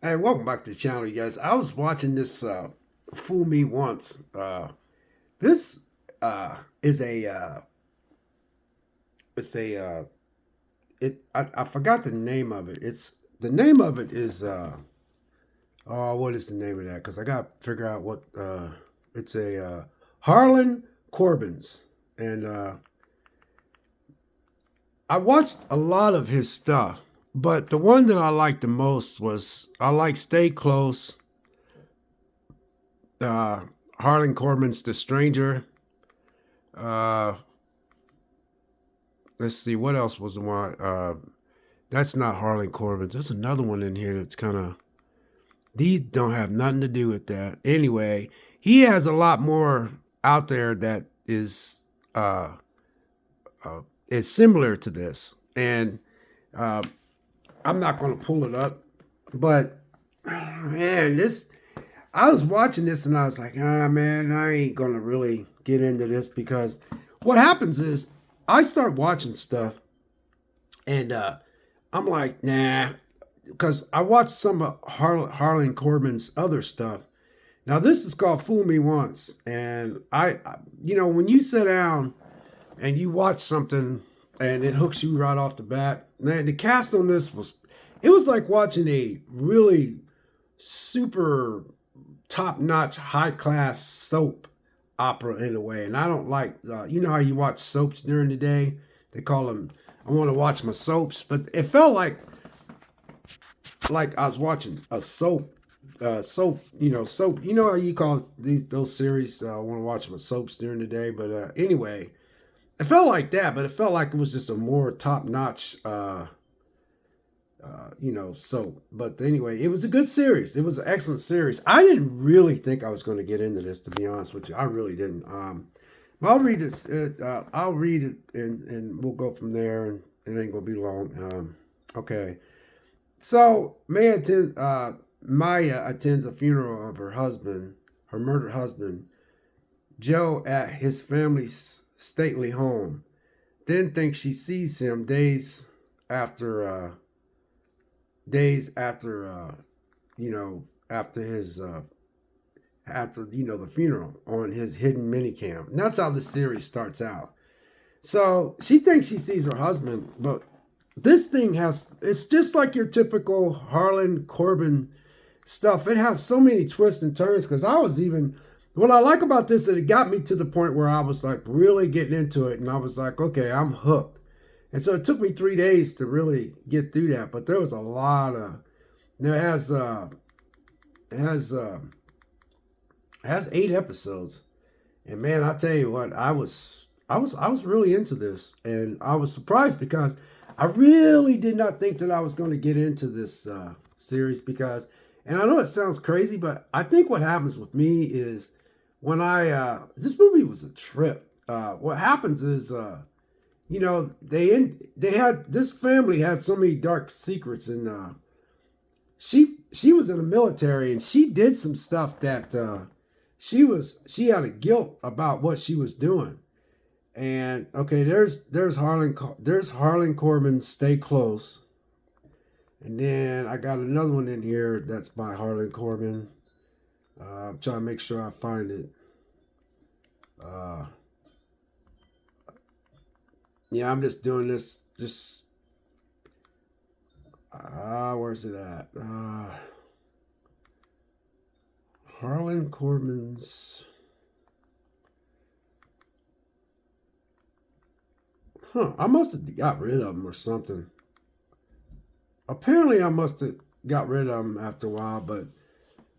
Hey, welcome back to the channel, you guys. I was watching this Fool Me Once. This is a it's a I forgot the name of it. It's the name of it is oh, what is the name of that? Because I got to figure out what it's a Harlen Corbin's, and I watched a lot of his stuff, but the one that I liked the most was I like Stay Close, uh, Harlan Corbin's The Stranger. Uh, let's see, what else was the one? That's not Harlan Corbin. There's another one in here that's kind of. These don't have nothing to do with that. Anyway, he has a lot more out there that uh, is similar to this, and uh, I'm not going to pull it up, but man, this. I was watching this and I was like, ah, man, I ain't gonna really get into this because what happens is I start watching stuff and I'm like, nah, because I watched some of Harlan Corbin's other stuff. Now this is called Fool Me Once, and when you sit down and you watch something and it hooks you right off the bat, man, the cast on this it was like watching a really super top notch, high class soap opera in a way. And I don't like, how you watch soaps during the day? They call them, I want to watch my soaps. But it felt like I was watching a soap. You know how you call those series, I want to watch my soaps during the day. But anyway, it felt like that, but it felt like it was just a more top notch so, but anyway, it was a good series. It was an excellent series. I didn't really think I was going to get into this, to be honest with you. I really didn't. But I'll read this. I'll read it, and we'll go from there. And it ain't gonna be long. Okay. So, Maya attends a funeral of her husband, her murdered husband, Joe, at his family's stately home. Then thinks she sees him after. Days after after his the funeral on his hidden minicam. And that's how the series starts out. So she thinks she sees her husband, but this thing it's just like your typical Harlan Corbin stuff. It has so many twists and turns because what I like about this is it got me to the point where I was like really getting into it, and I was like, okay, I'm hooked. And so it took me 3 days to really get through that. But there was a lot of. Now it has 8 episodes, and man, I tell you what, I was really into this, and I was surprised because I really did not think that I was going to get into this series because, and I know it sounds crazy, but I think what happens with me is when this movie was a trip. What happens is. They had this family had so many dark secrets, and she was in the military, and she did some stuff that she had a guilt about what she was doing. And okay, there's Harlan Corbin's Stay Close, and then I got another one in here that's by Harlan Corbin. I'm trying to make sure I find it. Yeah, I'm just doing this. Just where's it at? Harlan Corbin's. I must have got rid of them or something. Apparently, I must have got rid of them after a while, but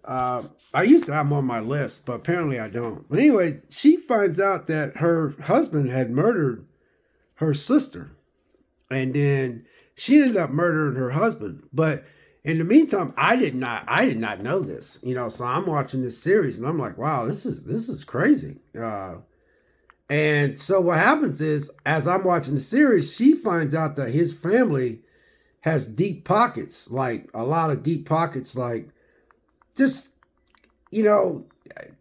I used to have them on my list, but apparently I don't. But anyway, she finds out that her husband had murdered her sister, and then she ended up murdering her husband. But in the meantime, I did not know this, so I'm watching this series and I'm like, wow, this is crazy. And so what happens is, as I'm watching the series, she finds out that his family has deep pockets, like a lot of deep pockets, like just you know,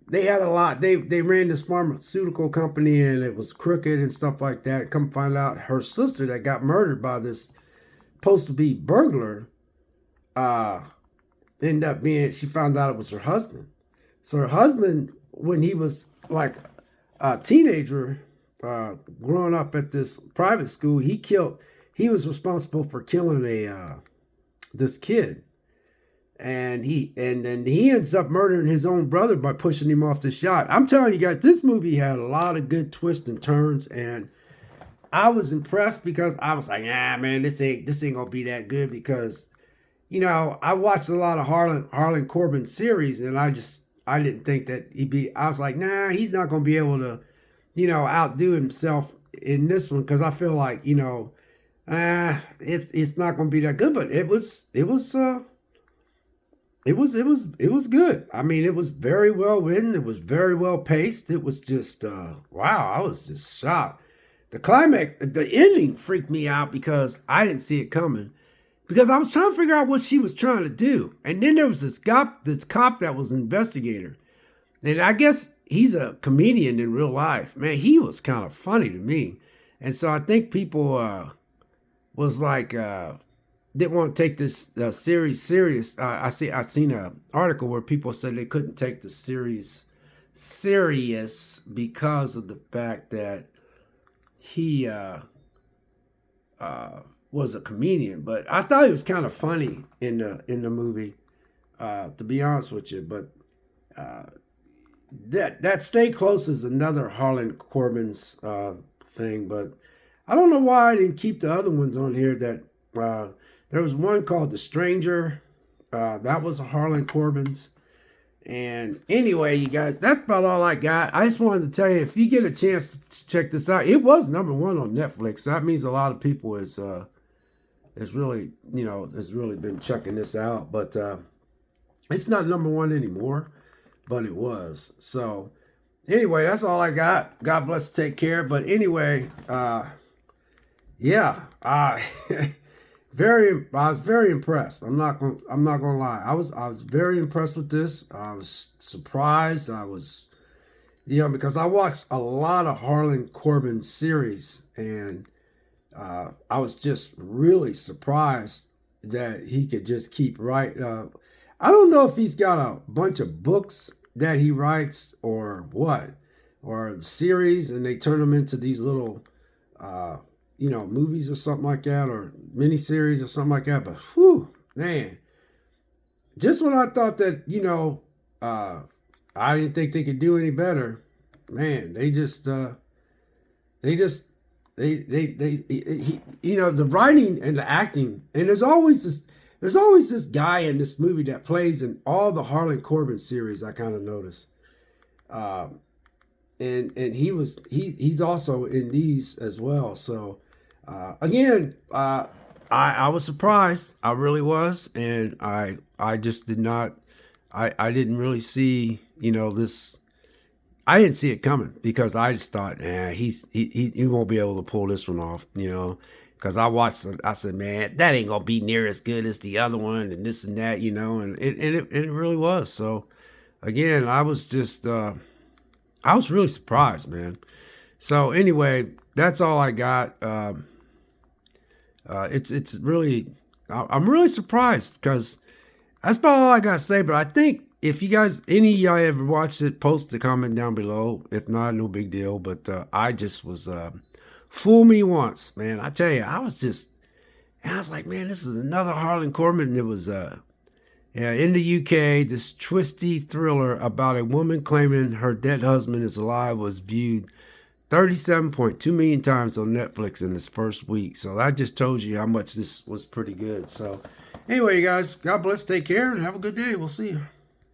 they had a lot. They ran this pharmaceutical company and it was crooked and stuff like that. Come find out, her sister that got murdered by this supposed to be burglar, uh, ended up being, she found out it was her husband. So her husband, when he was like a teenager, growing up at this private school, he was responsible for killing this kid. And then he ends up murdering his own brother by pushing him off the shot. I'm telling you guys, this movie had a lot of good twists and turns, and I was impressed because I was like, ah, man, this ain't gonna be that good because, I watched a lot of Harlen Corben series, and I didn't think that he'd be. I was like, nah, he's not gonna be able to, outdo himself in this one because I feel like, it's not gonna be that good. But it was good. I mean, it was very well written. It was very well paced. It was just wow. I was just shocked. The climax, the ending freaked me out because I didn't see it coming. Because I was trying to figure out what she was trying to do, and then there was this cop that was an investigator, and I guess he's a comedian in real life. Man, he was kind of funny to me, and so I think people was like didn't want to take this series serious. I seen an article where people said they couldn't take the series serious because of the fact that he was a comedian. But I thought he was kind of funny in the movie, to be honest with you. But that Stay Close is another Harlan Corben's thing. But I don't know why I didn't keep the other ones on here. That there was one called The Stranger. That was a Harlan Corben's. And anyway, you guys, that's about all I got. I just wanted to tell you, if you get a chance to check this out, it was #1 on Netflix. That means a lot of people is really, has really been checking this out. But it's not #1 anymore, but it was. So anyway, that's all I got. God bless, take care. But anyway, yeah, I was very impressed. I'm not gonna lie. I was very impressed with this. I was surprised. I was, because I watched a lot of Harlan Corben series, and I was just really surprised that he could just keep writing. I don't know if he's got a bunch of books that he writes or what, or series, and they turn them into these little movies or something like that, or miniseries or something like that. But whew, man, just when I thought that, I didn't think they could do any better, man, the writing and the acting, and there's always this guy in this movie that plays in all the Harlan Corben series. I kind of noticed. And he's also in these as well. So again, I was surprised. I really was, and I just did not. I didn't really see this. I didn't see it coming because I just thought, he won't be able to pull this one off. Because I watched it, I said, man, that ain't gonna be near as good as the other one, and this and that, and it really was. So again, I was just. I was really surprised, man. So anyway, that's all I got. It's really, I'm really surprised because that's about all I got to say. But I think if you guys, any of y'all ever watched it, post a comment down below. If not, no big deal. But I just was, fool me once, man. I tell you, I was like, man, this is another Harlan Corben. And it was, in the UK, this twisty thriller about a woman claiming her dead husband is alive was viewed 37.2 million times on Netflix in its first week. So that just told you how much this was pretty good. So anyway, you guys, God bless, take care, and have a good day. We'll see you.